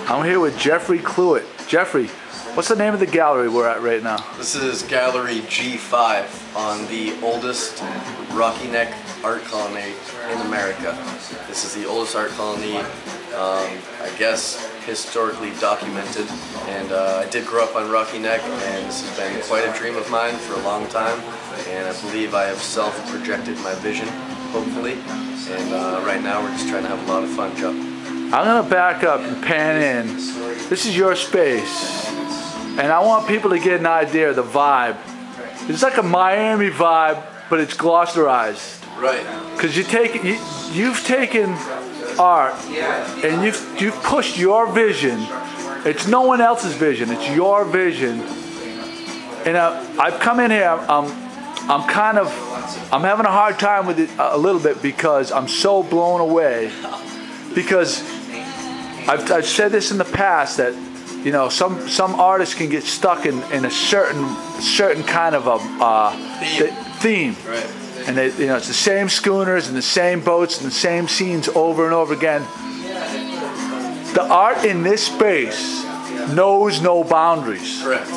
I'm here with Jeffrey Cluett. Jeffrey, what's the name of the gallery we're at right now? This is Gallery G5 on the oldest Rocky Neck art colony in America. This is the oldest art colony, I guess, historically documented. And I did grow up on Rocky Neck, and this has been quite a dream of mine for a long time. And I believe I have self-projected my vision, hopefully. And right now we're just trying to have a lot of fun, Joe. I'm gonna back up and pan in. This is your space, and I want people to get an idea of the vibe. It's like a Miami vibe, but it's Gloucesterized. Right. Because you've taken art and you've pushed your vision. It's no one else's vision. It's your vision. And I've come in here. I'm having a hard time with it a little bit because I'm so blown away. Because I've said this in the past that, you know, some artists can get stuck in a certain kind of a theme. Right. And it's the same schooners and the same boats and the same scenes over and over again. The art in this space knows no boundaries. Correct.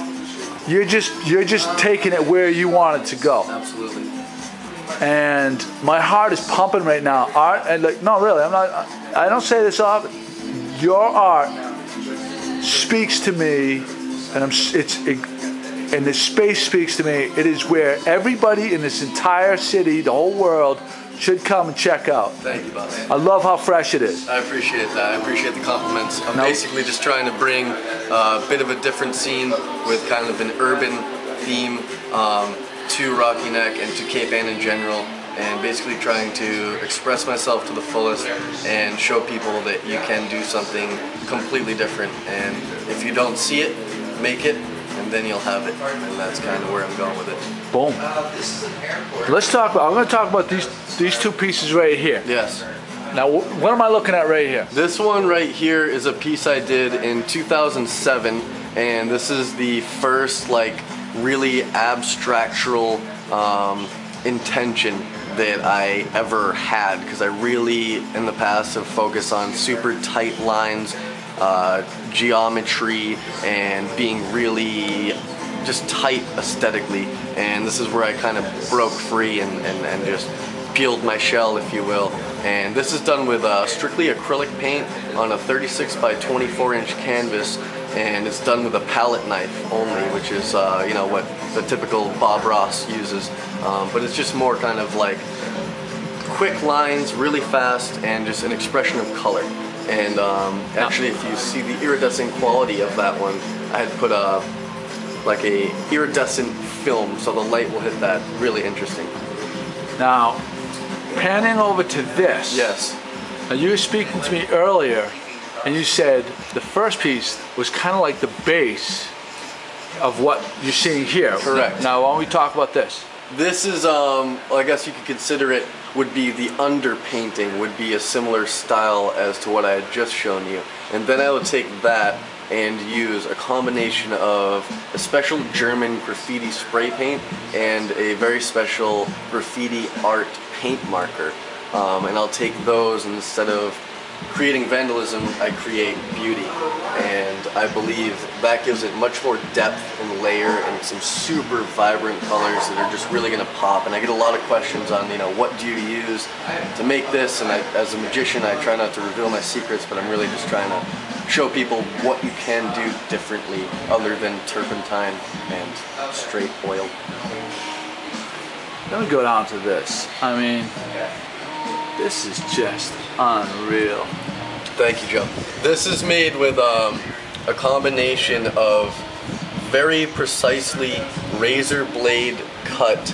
You're just taking it where you want it to go. Absolutely. And my heart is pumping right now. Art, and no, really, I don't say this often. Your art speaks to me, and and this space speaks to me. It is where everybody in this entire city, the whole world, should come and check out. Thank you, boss. I love how fresh it is. I appreciate that. I appreciate the compliments. I'm basically just trying to bring a bit of a different scene with kind of an urban theme to Rocky Neck and to Cape Ann in general, and basically trying to express myself to the fullest and show people that you can do something completely different. And if you don't see it, make it, and then you'll have it. And that's kind of where I'm going with it. Boom. Let's talk about. I'm going to talk about these two pieces right here. Yes. Now, what am I looking at right here? This one right here is a piece I did in 2007, and this is the first really abstractual intention that I ever had, because I really in the past have focused on super tight lines, geometry, and being really just tight aesthetically. And this is where I kind of broke free and just peeled my shell, if you will. And this is done with strictly acrylic paint on a 36 by 24 inch canvas, and it's done with a palette knife only, which is what the typical Bob Ross uses. But it's just more kind of like quick lines, really fast, and just an expression of color. And actually, if you see the iridescent quality of that one, I had put a iridescent film, so the light will hit that. Really interesting. Now, panning over to this. Yes. Now, you were speaking to me earlier, and you said the first piece was kind of like the base of what you're seeing here. Correct. Now, why don't we talk about this? This is, I guess you could consider it, would be the underpainting, would be a similar style as to what I had just shown you. And then I would take that and use a combination of a special German graffiti spray paint and a very special graffiti art paint marker. And I'll take those, and instead of creating vandalism, I create beauty. And I believe that gives it much more depth and layer and some super vibrant colors that are just really gonna pop. And I get a lot of questions on, what do you use to make this? And as a magician, I try not to reveal my secrets, but I'm really just trying to show people what you can do differently other than turpentine and straight oil. Let me go down to this. I mean, this is just unreal. Thank you, Joe. This is made with a combination of very precisely razor blade cut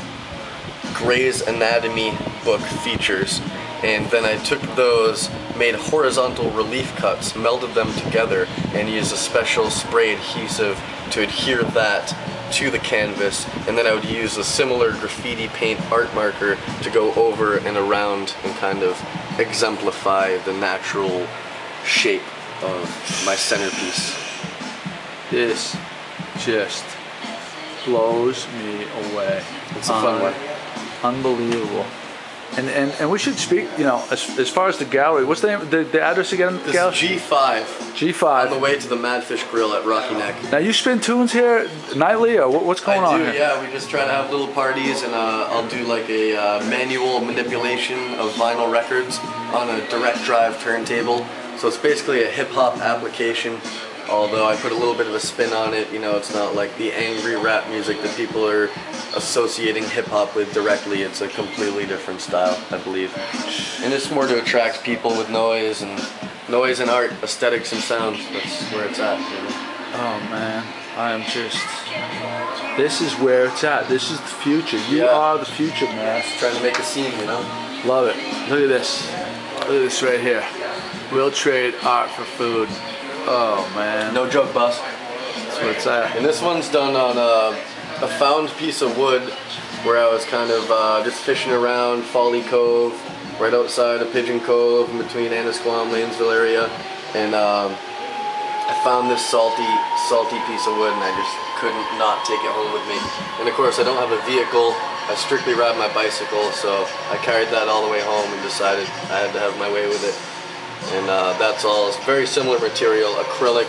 Grey's Anatomy book features, and then I took those, made horizontal relief cuts, melded them together, and used a special spray adhesive to adhere that to the canvas. And then I would use a similar graffiti paint art marker to go over and around and kind of exemplify the natural shape of my centerpiece. This just blows me away. It's a fun one. Unbelievable. And we should speak, you know, as far as the gallery. What's the name, the address again? This is G5. G5. On the way to the Madfish Grill at Rocky Neck. Now you spin tunes here nightly, or what's going on here? Yeah. We just try to have little parties, and I'll do like a manual manipulation of vinyl records on a direct drive turntable. So it's basically a hip hop application. Although I put a little bit of a spin on it, you know, it's not like the angry rap music that people are associating hip-hop with directly. It's a completely different style, I believe. And it's more to attract people with noise and art, aesthetics and sound. That's where it's at, you know? Oh man, I am just, this is where it's at. This is the future. You are the future, man. Just trying to make a scene, you know? Love it. Look at this. Look at this right here. We'll trade art for food. Oh man. No joke, boss. That's where it's at. And this one's done on a found piece of wood where I was kind of just fishing around Folly Cove, right outside of Pigeon Cove, in between Annisquam, Lanesville area. And I found this salty piece of wood, and I just couldn't not take it home with me. And of course, I don't have a vehicle. I strictly ride my bicycle, so I carried that all the way home and decided I had to have my way with it. And that's all. It's very similar material, acrylic,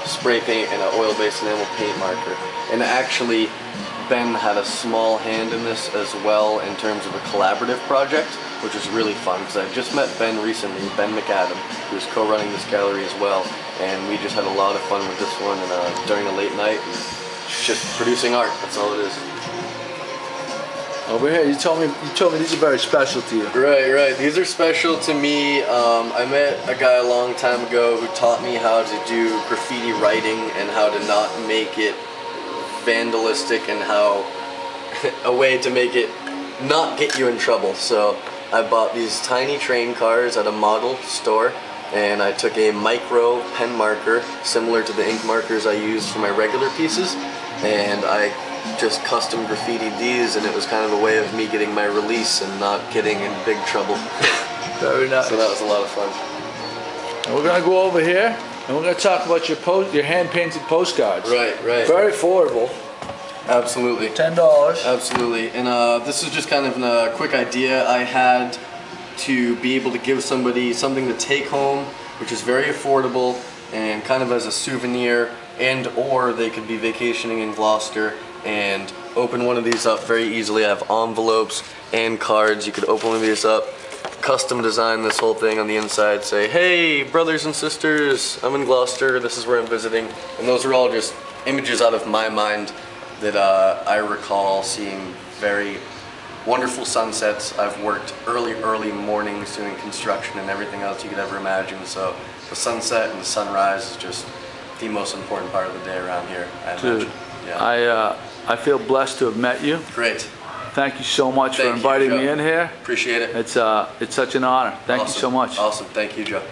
spray paint, and an oil-based enamel paint marker. And actually, Ben had a small hand in this as well in terms of a collaborative project, which was really fun because I just met Ben recently, Ben McAdam, who's co-running this gallery as well. And we just had a lot of fun with this one and during a late night, and just producing art. That's all it is. Over here, you told me these are very special to you. Right. These are special to me. I met a guy a long time ago who taught me how to do graffiti writing and how to not make it vandalistic and how a way to make it not get you in trouble. So I bought these tiny train cars at a model store, and I took a micro pen marker similar to the ink markers I use for my regular pieces, and I just custom graffitied these, and it was kind of a way of me getting my release and not getting in big trouble. Very nice. So that was a lot of fun. And we're gonna go over here and we're gonna talk about your hand-painted postcards. Right. Very affordable. Absolutely. $10. Absolutely. And this is just kind of a quick idea I had to be able to give somebody something to take home, which is very affordable and kind of as a souvenir, and or they could be vacationing in Gloucester and open one of these up very easily. I have envelopes and cards. You could open one of these up, custom design this whole thing on the inside, say, hey, brothers and sisters, I'm in Gloucester, this is where I'm visiting. And those are all just images out of my mind that I recall seeing very wonderful sunsets. I've worked early mornings doing construction and everything else you could ever imagine. So the sunset and the sunrise is just the most important part of the day around here, I imagine. Yeah. I feel blessed to have met you. Great. Thank you so much for inviting me in here. Appreciate it. It's such an honor. Thank you so much. Awesome. Thank you, Joe.